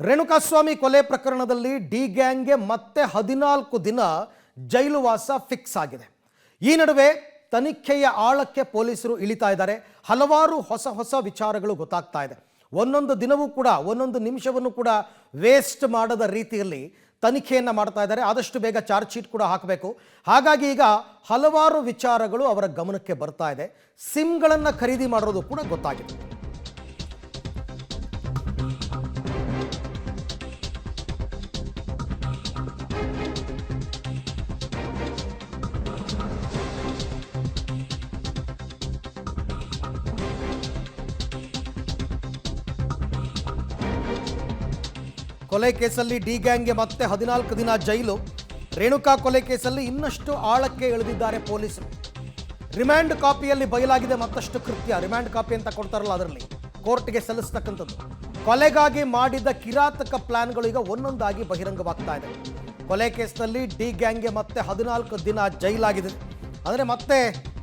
ರೇಣುಕಾಸ್ವಾಮಿ ಕೊಲೆ ಪ್ರಕರಣದಲ್ಲಿ ಡಿ ಗ್ಯಾಂಗ್ಗೆ ಮತ್ತೆ 14 ದಿನ ಜೈಲು ವಾಸ ಫಿಕ್ಸ್ ಆಗಿದೆ. ಈ ನಡುವೆ ತನಿಖೆಯ ಆಳಕ್ಕೆ ಪೊಲೀಸರು ಇಳಿತಾ ಇದ್ದಾರೆ. ಹಲವಾರು ಹೊಸ ವಿಚಾರಗಳು ಗೊತ್ತಾಗ್ತಾ ಇದೆ. ಒಂದೊಂದು ದಿನವೂ ಕೂಡ ಒಂದೊಂದು ನಿಮಿಷವನ್ನು ಕೂಡ ವೇಸ್ಟ್ ಮಾಡದ ರೀತಿಯಲ್ಲಿ ತನಿಖೆಯನ್ನು ಮಾಡ್ತಾ ಇದ್ದಾರೆ. ಆದಷ್ಟು ಬೇಗ ಚಾರ್ಜ್ ಶೀಟ್ ಕೂಡ ಹಾಕಬೇಕು. ಹಾಗಾಗಿ ಈಗ ಹಲವಾರು ವಿಚಾರಗಳು ಅವರ ಗಮನಕ್ಕೆ ಬರ್ತಾ ಇದೆ. ಸಿಮ್ಗಳನ್ನು ಖರೀದಿ ಮಾಡೋದು ಕೂಡ ಗೊತ್ತಾಗಿದೆ. ಕೊಲೆ ಕೇಸಲ್ಲಿ ಡಿ ಗ್ಯಾಂಗ್ಗೆ ಮತ್ತೆ 14 ದಿನ ಜೈಲು. ರೇಣುಕಾ ಕೊಲೆ ಕೇಸಲ್ಲಿ ಇನ್ನಷ್ಟು ಆಳಕ್ಕೆ ಇಳಿದಿದ್ದಾರೆ ಪೊಲೀಸರು. ರಿಮ್ಯಾಂಡ್ ಕಾಪಿಯಲ್ಲಿ ಬಯಲಾಗಿದೆ ಮತ್ತಷ್ಟು ಕೃತ್ಯ. ರಿಮ್ಯಾಂಡ್ ಕಾಪಿ ಅಂತ ಕೊಡ್ತಾರಲ್ಲ, ಅದರಲ್ಲಿ ಕೋರ್ಟ್ಗೆ ಸಲ್ಲಿಸ್ತಕ್ಕಂಥದ್ದು. ಕೊಲೆಗಾಗಿ ಮಾಡಿದ ಕಿರಾತಕ ಪ್ಲಾನ್ಗಳು ಈಗ ಒಂದೊಂದಾಗಿ ಬಹಿರಂಗವಾಗ್ತಾ ಇದೆ. ಕೊಲೆ ಕೇಸ್ನಲ್ಲಿ ಡಿ ಗ್ಯಾಂಗ್ಗೆ ಮತ್ತೆ 14 ದಿನ ಜೈಲಾಗಿದೆ. ಅಂದರೆ ಮತ್ತೆ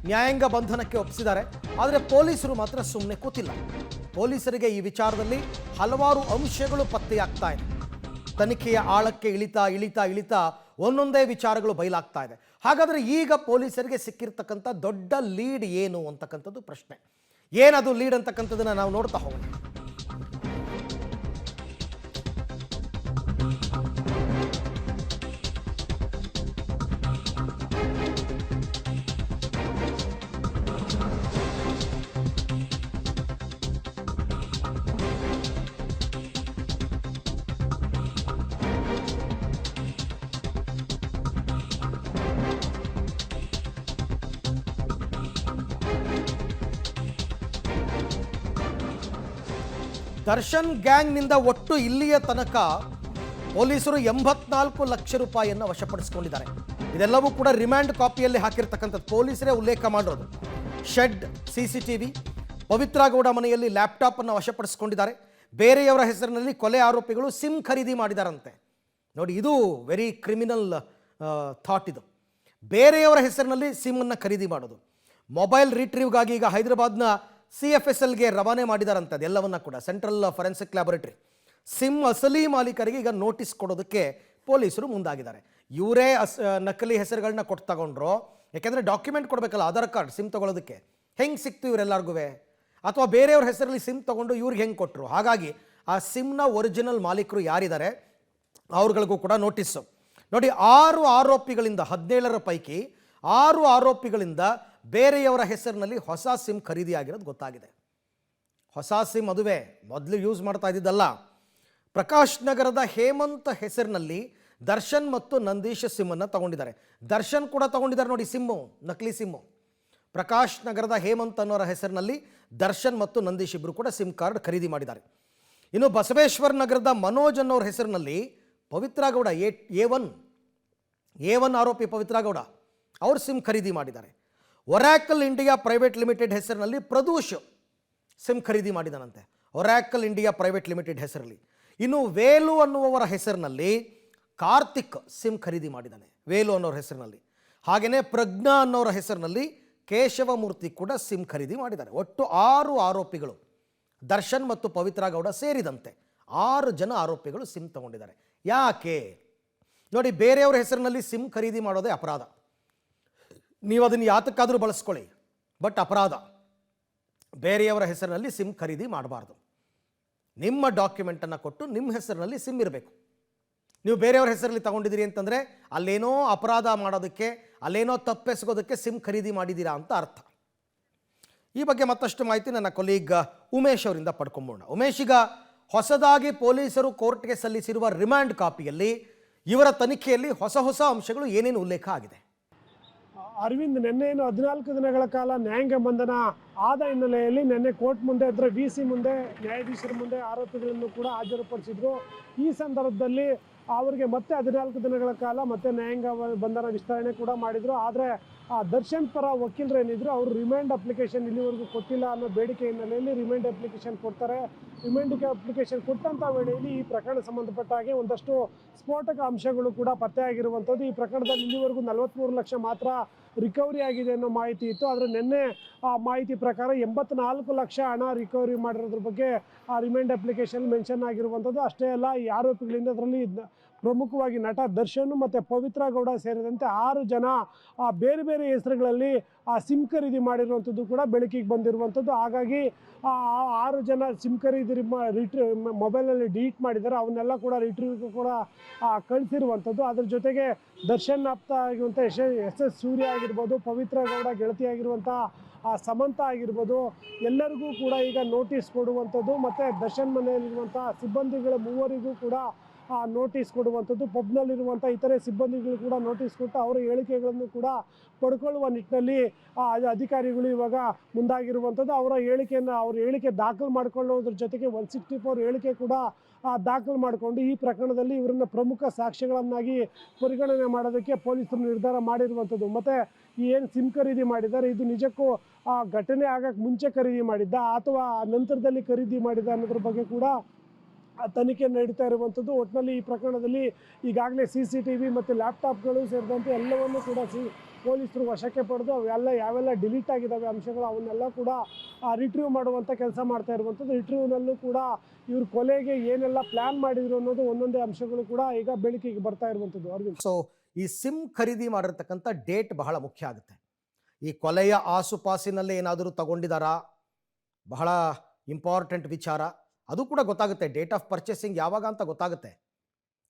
ನ್ಯಾಯಾಂಗ ಬಂಧನಕ್ಕೆ ಒಪ್ಪಿಸಿದ್ದಾರೆ. ಆದರೆ ಪೊಲೀಸರು ಮಾತ್ರ ಸುಮ್ಮನೆ ಕೂತಿಲ್ಲ. ಪೊಲೀಸರಿಗೆ ಈ ವಿಚಾರದಲ್ಲಿ ಹಲವಾರು ಅಂಶಗಳು ಪತ್ತೆಯಾಗ್ತಾ ಇದೆ. ತನಿಖೆಯ ಆಳಕ್ಕೆ ಇಳಿತಾ ಒಂದೊಂದೇ ವಿಚಾರಗಳು ಬಯಲಾಗ್ತಾ ಇದೆ. ಹಾಗಾದರೆ ಈಗ ಪೊಲೀಸರಿಗೆ ಸಿಕ್ಕಿರ್ತಕ್ಕಂಥ ದೊಡ್ಡ ಲೀಡ್ ಏನು ಅಂತಕ್ಕಂಥದ್ದು ಪ್ರಶ್ನೆ. ಏನದು ಲೀಡ್ ಅಂತಕ್ಕಂಥದ್ದನ್ನು ನಾವು ನೋಡ್ತಾ ಹೋಗೋಣ. ದರ್ಶನ್ ಗ್ಯಾಂಗ್ನಿಂದ ಒಟ್ಟು ಇಲ್ಲಿಯ ತನಕ ಪೊಲೀಸರು 84 ಲಕ್ಷ ರೂಪಾಯಿಯನ್ನು ವಶಪಡಿಸಿಕೊಂಡಿದ್ದಾರೆ. ಇದೆಲ್ಲವೂ ಕೂಡ ರಿಮ್ಯಾಂಡ್ ಕಾಪಿಯಲ್ಲಿ ಹಾಕಿರ್ತಕ್ಕಂಥದ್ದು. ಪೊಲೀಸರೇ ಉಲ್ಲೇಖ ಮಾಡಿರೋದು. ಶೆಡ್, CCTV, ಪವಿತ್ರ ಗೌಡ ಮನೆಯಲ್ಲಿ ಲ್ಯಾಪ್ಟಾಪ್ ಅನ್ನು ವಶಪಡಿಸಿಕೊಂಡಿದ್ದಾರೆ. ಬೇರೆಯವರ ಹೆಸರಿನಲ್ಲಿ ಕೊಲೆ ಆರೋಪಿಗಳು ಸಿಮ್ ಖರೀದಿ ಮಾಡಿದಾರಂತೆ. ನೋಡಿ, ಇದು ವೆರಿ ಕ್ರಿಮಿನಲ್ ಥಾಟ್. ಇದು ಬೇರೆಯವರ ಹೆಸರಿನಲ್ಲಿ ಸಿಮ್ಮನ್ನು ಖರೀದಿ ಮಾಡೋದು. ಮೊಬೈಲ್ ರಿಟ್ರೀವ್ಗಾಗಿ ಈಗ ಹೈದರಾಬಾದ್ನ CFSLಗೆ ರವಾನೆ ಮಾಡಿದಾರಂತೆ. ಅದೆಲ್ಲವನ್ನ ಕೂಡ ಸೆಂಟ್ರಲ್ ಫಾರೆನ್ಸಿಕ್ ಲ್ಯಾಬೊರೇಟರಿ. ಸಿಮ್ ಅಸಲಿ ಮಾಲೀಕರಿಗೆ ಈಗ ನೋಟಿಸ್ ಕೊಡೋದಕ್ಕೆ ಪೊಲೀಸರು ಮುಂದಾಗಿದ್ದಾರೆ. ಇವರೇ ನಕಲಿ ಹೆಸರುಗಳನ್ನ ಕೊಟ್ಟು ತಗೊಂಡ್ರು. ಯಾಕೆಂದರೆ ಡಾಕ್ಯುಮೆಂಟ್ ಕೊಡಬೇಕಲ್ಲ, ಆಧಾರ್ ಕಾರ್ಡ್. ಸಿಮ್ ತೊಗೊಳೋದಕ್ಕೆ ಹೆಂಗೆ ಸಿಕ್ತು ಇವರೆಲ್ಲರಿಗೂ? ಅಥವಾ ಬೇರೆಯವ್ರ ಹೆಸರಲ್ಲಿ ಸಿಮ್ ತೊಗೊಂಡು ಇವ್ರಿಗೆ ಹೆಂಗೆ ಕೊಟ್ಟರು? ಹಾಗಾಗಿ ಆ ಸಿಮ್ನ ಒರಿಜಿನಲ್ ಮಾಲೀಕರು ಯಾರಿದ್ದಾರೆ ಅವ್ರುಗಳಿಗೂ ಕೂಡ ನೋಟಿಸ್ಸು. ನೋಡಿ, 6 ಆರೋಪಿಗಳಿಂದ 17ರ ಪೈಕಿ 6 ಆರೋಪಿಗಳಿಂದ ಬೇರೆಯವರ ಹೆಸರಿನಲ್ಲಿ ಹೊಸ ಸಿಮ್ ಖರೀದಿ ಆಗಿರೋದು ಗೊತ್ತಾಗಿದೆ. ಹೊಸ ಸಿಮ್ ಅದುವೇ, ಮೊದಲು ಯೂಸ್ ಮಾಡ್ತಾ ಇದ್ದಿದ್ದಲ್ಲ. ಪ್ರಕಾಶ್ ನಗರದ ಹೇಮಂತ್ ಹೆಸರಿನಲ್ಲಿ ದರ್ಶನ್ ಮತ್ತು ನಂದೀಶ್ ಸಿಮ್ಮನ್ನು ತಗೊಂಡಿದ್ದಾರೆ. ದರ್ಶನ್ ಕೂಡ ತಗೊಂಡಿದ್ದಾರೆ ನೋಡಿ ಸಿಮ್ಮು, ನಕಲಿ ಸಿಮ್ಮು. ಪ್ರಕಾಶ್ ನಗರದ ಹೇಮಂತ್ ಅನ್ನೋರ ಹೆಸರಿನಲ್ಲಿ ದರ್ಶನ್ ಮತ್ತು ನಂದೀಶ್ ಇಬ್ಬರು ಕೂಡ ಸಿಮ್ ಕಾರ್ಡ್ ಖರೀದಿ ಮಾಡಿದ್ದಾರೆ. ಇನ್ನು ಬಸವೇಶ್ವರ ನಗರದ ಮನೋಜ್ ಅನ್ನೋರ ಹೆಸರಿನಲ್ಲಿ ಪವಿತ್ರ ಗೌಡ, A1 ಆರೋಪಿ ಪವಿತ್ರ ಗೌಡ, ಅವ್ರು ಸಿಮ್ ಖರೀದಿ ಮಾಡಿದ್ದಾರೆ. ಒರಾಕಲ್ ಇಂಡಿಯಾ ಪ್ರೈವೇಟ್ ಲಿಮಿಟೆಡ್ ಹೆಸರಿನಲ್ಲಿ ಪ್ರದೂಷ್ ಸಿಮ್ ಖರೀದಿ ಮಾಡಿದಾನಂತೆ. ಒರಾಕಲ್ ಇಂಡಿಯಾ ಪ್ರೈವೇಟ್ ಲಿಮಿಟೆಡ್ ಹೆಸರಲ್ಲಿ. ಇನ್ನು ವೇಲು ಅನ್ನುವವರ ಹೆಸರಿನಲ್ಲಿ ಕಾರ್ತಿಕ್ ಸಿಮ್ ಖರೀದಿ ಮಾಡಿದ್ದಾನೆ, ವೇಲು ಅನ್ನೋರ ಹೆಸರಿನಲ್ಲಿ. ಹಾಗೆಯೇ ಪ್ರಜ್ಞಾ ಅನ್ನೋರ ಹೆಸರಿನಲ್ಲಿ ಕೇಶವಮೂರ್ತಿ ಕೂಡ ಸಿಮ್ ಖರೀದಿ ಮಾಡಿದ್ದಾರೆ. ಒಟ್ಟು 6 ಆರೋಪಿಗಳು, ದರ್ಶನ್ ಮತ್ತು ಪವಿತ್ರ ಗೌಡ ಸೇರಿದಂತೆ 6 ಜನ ಆರೋಪಿಗಳು ಸಿಮ್ ತಗೊಂಡಿದ್ದಾರೆ. ಯಾಕೆ ನೋಡಿ, ಬೇರೆಯವರ ಹೆಸರಿನಲ್ಲಿ ಸಿಮ್ ಖರೀದಿ ಮಾಡೋದೇ ಅಪರಾಧ. ನೀವು ಅದನ್ನು ಯಾತಕ್ಕಾದರೂ ಬಳಸ್ಕೊಳ್ಳಿ, ಬಟ್ ಅಪರಾಧ. ಬೇರೆಯವರ ಹೆಸರಿನಲ್ಲಿ ಸಿಮ್ ಖರೀದಿ ಮಾಡಬಾರ್ದು. ನಿಮ್ಮ ಡಾಕ್ಯುಮೆಂಟನ್ನು ಕೊಟ್ಟು ನಿಮ್ಮ ಹೆಸರಿನಲ್ಲಿ ಸಿಮ್ ಇರಬೇಕು. ನೀವು ಬೇರೆಯವರ ಹೆಸರಲ್ಲಿ ತಗೊಂಡಿದ್ದೀರಿ ಅಂತಂದರೆ ಅಲ್ಲೇನೋ ಅಪರಾಧ ಮಾಡೋದಕ್ಕೆ, ಅಲ್ಲೇನೋ ತಪ್ಪೆಸಗೋದಕ್ಕೆ ಸಿಮ್ ಖರೀದಿ ಮಾಡಿದ್ದೀರಾ ಅಂತ ಅರ್ಥ. ಈ ಬಗ್ಗೆ ಮತ್ತಷ್ಟು ಮಾಹಿತಿ ನನ್ನ ಕೊಲೀಗ್ ಉಮೇಶ್ ಅವರಿಂದ ಪಡ್ಕೊಂಬೋಣ. ಉಮೇಶ್, ಈಗ ಹೊಸದಾಗಿ ಪೊಲೀಸರು ಕೋರ್ಟ್ಗೆ ಸಲ್ಲಿಸಿರುವ ರಿಮ್ಯಾಂಡ್ ಕಾಪಿಯಲ್ಲಿ ಇವರ ತನಿಖೆಯಲ್ಲಿ ಹೊಸ ಅಂಶಗಳು ಏನೇನು ಉಲ್ಲೇಖ ಆಗಿದೆ? ಅರವಿಂದ್, ನಿನ್ನೆಯನ್ನು 14 ದಿನಗಳ ಕಾಲ ನ್ಯಾಯಾಂಗ ಬಂಧನ ಆದ ಹಿನ್ನೆಲೆಯಲ್ಲಿ ನಿನ್ನೆ ಕೋರ್ಟ್ ಮುಂದೆ ಅಂದರೆ VC ಮುಂದೆ, ನ್ಯಾಯಾಧೀಶರ ಮುಂದೆ ಆರೋಪಿಗಳನ್ನು ಕೂಡ ಹಾಜರುಪಡಿಸಿದ್ರು. ಈ ಸಂದರ್ಭದಲ್ಲಿ ಅವರಿಗೆ ಮತ್ತೆ 14 ದಿನಗಳ ಕಾಲ ಮತ್ತೆ ನ್ಯಾಯಾಂಗ ಬಂಧನ ವಿಸ್ತರಣೆ ಕೂಡ ಮಾಡಿದರು. ಆದರೆ ದರ್ಶನ್ ಪರ ವಕೀಲರು ಏನಿದ್ರು, ಅವರು ರಿಮೈಂಡ್ ಅಪ್ಲಿಕೇಶನ್ ಇಲ್ಲಿವರೆಗೂ ಕೊಟ್ಟಿಲ್ಲ ಅನ್ನೋ ಬೇಡಿಕೆ ಹಿನ್ನೆಲೆಯಲ್ಲಿ ರಿಮೈಂಡ್ ಅಪ್ಲಿಕೇಶನ್ ಕೊಡ್ತಾರೆ. ರಿಮೈಂಡ್ ಅಪ್ಲಿಕೇಶನ್ ಕೊಟ್ಟಂಥ ವೇಳೆಯಲ್ಲಿ ಈ ಪ್ರಕರಣ ಸಂಬಂಧಪಟ್ಟ ಹಾಗೆ ಒಂದಷ್ಟು ಸ್ಫೋಟಕ ಅಂಶಗಳು ಕೂಡ ಪತ್ತೆಯಾಗಿರುವಂಥದ್ದು. ಈ ಪ್ರಕರಣದಲ್ಲಿ ಇಲ್ಲಿವರೆಗೂ 43 ಲಕ್ಷ ಮಾತ್ರ ರಿಕವರಿ ಆಗಿದೆ ಅನ್ನೋ ಮಾಹಿತಿ ಇತ್ತು. ಆದರೆ ನಿನ್ನೆ ಆ ಮಾಹಿತಿ ಪ್ರಕಾರ 84 ಲಕ್ಷ ಹಣ ರಿಕವರಿ ಮಾಡಿರೋದ್ರ ಬಗ್ಗೆ ಆ ರಿಮೈಂಡ್ ಅಪ್ಲಿಕೇಶನ್ ಮೆನ್ಷನ್ ಆಗಿರುವಂಥದ್ದು. ಅಷ್ಟೇ ಅಲ್ಲ, ಈ ಆರೋಪಿಗಳಿಂದ ಅದರಲ್ಲಿ ಪ್ರಮುಖವಾಗಿ ನಟ ದರ್ಶನ್ ಮತ್ತು ಪವಿತ್ರ ಗೌಡ ಸೇರಿದಂತೆ 6 ಜನ ಬೇರೆ ಬೇರೆ ಹೆಸರುಗಳಲ್ಲಿ ಸಿಮ್ ಖರೀದಿ ಮಾಡಿರುವಂಥದ್ದು ಕೂಡ ಬೆಳಕಿಗೆ ಬಂದಿರುವಂಥದ್ದು. ಹಾಗಾಗಿ 6 ಜನ ಸಿಮ್ ಖರೀದಿ ಮೊಬೈಲಲ್ಲಿ ಡಿಲೀಟ್ ಮಾಡಿದ್ದಾರೆ, ಅವನ್ನೆಲ್ಲ ಕೂಡ ರಿಟ್ರೀವ್ಗೆ ಕೂಡ ಕಳಿಸಿರುವಂಥದ್ದು. ಅದ್ರ ಜೊತೆಗೆ ದರ್ಶನ್ ಆಪ್ತ ಆಗಿರುವಂಥ ಎಸ್ ಸೂರ್ಯ ಆಗಿರ್ಬೋದು, ಪವಿತ್ರ ಗೌಡ ಗೆಳತಿ ಆಗಿರುವಂಥ ಸಮಂತ ಆಗಿರ್ಬೋದು, ಎಲ್ಲರಿಗೂ ಕೂಡ ಈಗ ನೋಟಿಸ್ ಕೊಡುವಂಥದ್ದು ಮತ್ತು ದರ್ಶನ್ ಮನೆಯಲ್ಲಿರುವಂಥ ಸಿಬ್ಬಂದಿಗಳ 3 ಕೂಡ ನೋಟಿಸ್ ಕೊಡುವಂಥದ್ದು. ಪಬ್ನಲ್ಲಿರುವಂಥ ಇತರೆ ಸಿಬ್ಬಂದಿಗಳು ಕೂಡ ನೋಟಿಸ್ ಕೊಟ್ಟು ಅವರ ಹೇಳಿಕೆಗಳನ್ನು ಕೂಡ ಪಡ್ಕೊಳ್ಳುವ ನಿಟ್ಟಿನಲ್ಲಿ ಅಧಿಕಾರಿಗಳು ಇವಾಗ ಮುಂದಾಗಿರುವಂಥದ್ದು. ಅವ್ರ ಹೇಳಿಕೆ ದಾಖಲು ಮಾಡಿಕೊಳ್ಳೋದ್ರ ಜೊತೆಗೆ 164 ಹೇಳಿಕೆ ಕೂಡ ದಾಖಲು ಮಾಡಿಕೊಂಡು ಈ ಪ್ರಕರಣದಲ್ಲಿ ಇವರನ್ನು ಪ್ರಮುಖ ಸಾಕ್ಷ್ಯಗಳನ್ನಾಗಿ ಪರಿಗಣನೆ ಮಾಡೋದಕ್ಕೆ ಪೊಲೀಸರು ನಿರ್ಧಾರ ಮಾಡಿರುವಂಥದ್ದು. ಮತ್ತು ಏನು ಸಿಮ್ ಖರೀದಿ ಮಾಡಿದ್ದಾರೆ, ಇದು ನಿಜಕ್ಕೂ ಘಟನೆ ಆಗಕ್ಕೆ ಮುಂಚೆ ಖರೀದಿ ಮಾಡಿದ್ದ ಅಥವಾ ನಂತರದಲ್ಲಿ ಖರೀದಿ ಮಾಡಿದ ಅನ್ನೋದ್ರ ಬಗ್ಗೆ ಕೂಡ ತನಿಖೆ ನಡೀತಾ ಇರುವಂಥದ್ದು. ಒಟ್ಟಿನಲ್ಲಿ ಈ ಪ್ರಕರಣದಲ್ಲಿ ಈಗಾಗಲೇ CCTV ಮತ್ತು ಲ್ಯಾಪ್ಟಾಪ್ಗಳು ಸೇರಿದಂತೆ ಎಲ್ಲವನ್ನೂ ಕೂಡ ಪೊಲೀಸರು ವಶಕ್ಕೆ ಪಡೆದು ಅವೆಲ್ಲ ಯಾವೆಲ್ಲ ಡಿಲೀಟ್ ಆಗಿದ್ದಾವೆ ಅಂಶಗಳು ಅವನ್ನೆಲ್ಲ ಕೂಡ ರಿಟ್ರೀವ್ ಮಾಡುವಂಥ ಕೆಲಸ ಮಾಡ್ತಾ ಇರುವಂಥದ್ದು. ರಿಟ್ರೀವ್ನಲ್ಲೂ ಕೂಡ ಇವರು ಕೊಲೆಗೆ ಏನೆಲ್ಲ ಪ್ಲ್ಯಾನ್ ಮಾಡಿದ್ರು ಅನ್ನೋದು ಒಂದೊಂದೇ ಅಂಶಗಳು ಕೂಡ ಈಗ ಬೆಳಕಿಗೆ ಬರ್ತಾ ಇರುವಂಥದ್ದು. ಅರವಿಂದ್, ಸೊ ಈ ಸಿಮ್ ಖರೀದಿ ಮಾಡಿರ್ತಕ್ಕಂಥ ಡೇಟ್ ಬಹಳ ಮುಖ್ಯ ಆಗುತ್ತೆ. ಈ ಕೊಲೆಯ ಆಸುಪಾಸಿನಲ್ಲೇ ಏನಾದರೂ ತಗೊಂಡಿದ್ದಾರಾ, ಬಹಳ ಇಂಪಾರ್ಟೆಂಟ್ ವಿಚಾರ. ಅದು ಕೂಡ ಗೊತ್ತಾಗುತ್ತೆ, ಡೇಟ್ ಆಫ್ ಪರ್ಚೇಸಿಂಗ್ ಯಾವಾಗ ಅಂತ ಗೊತ್ತಾಗುತ್ತೆ.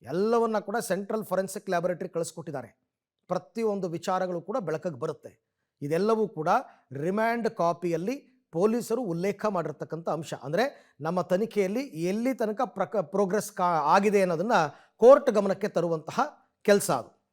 ಎಲ್ಲವನ್ನ ಕೂಡ ಸೆಂಟ್ರಲ್ ಫೊರೆನ್ಸಿಕ್ ಲ್ಯಾಬೊರೇಟರಿ ಕಳಿಸ್ಕೊಟ್ಟಿದ್ದಾರೆ. ಪ್ರತಿಯೊಂದು ವಿಚಾರಗಳು ಕೂಡ ಬೆಳಕಿಗೆ ಬರುತ್ತೆ. ಇದೆಲ್ಲವೂ ಕೂಡ ರಿಮ್ಯಾಂಡ್ ಕಾಪಿಯಲ್ಲಿ ಪೊಲೀಸರು ಉಲ್ಲೇಖ ಮಾಡಿರ್ತಕ್ಕಂಥ ಅಂಶ. ಅಂದರೆ ನಮ್ಮ ತನಿಖೆಯಲ್ಲಿ ಎಲ್ಲಿ ತನಕ ಪ್ರೋಗ್ರೆಸ್ ಆಗಿದೆ ಅನ್ನೋದನ್ನು ಕೋರ್ಟ್ ಗಮನಕ್ಕೆ ತರುವಂತಹ ಕೆಲಸ ಅದು.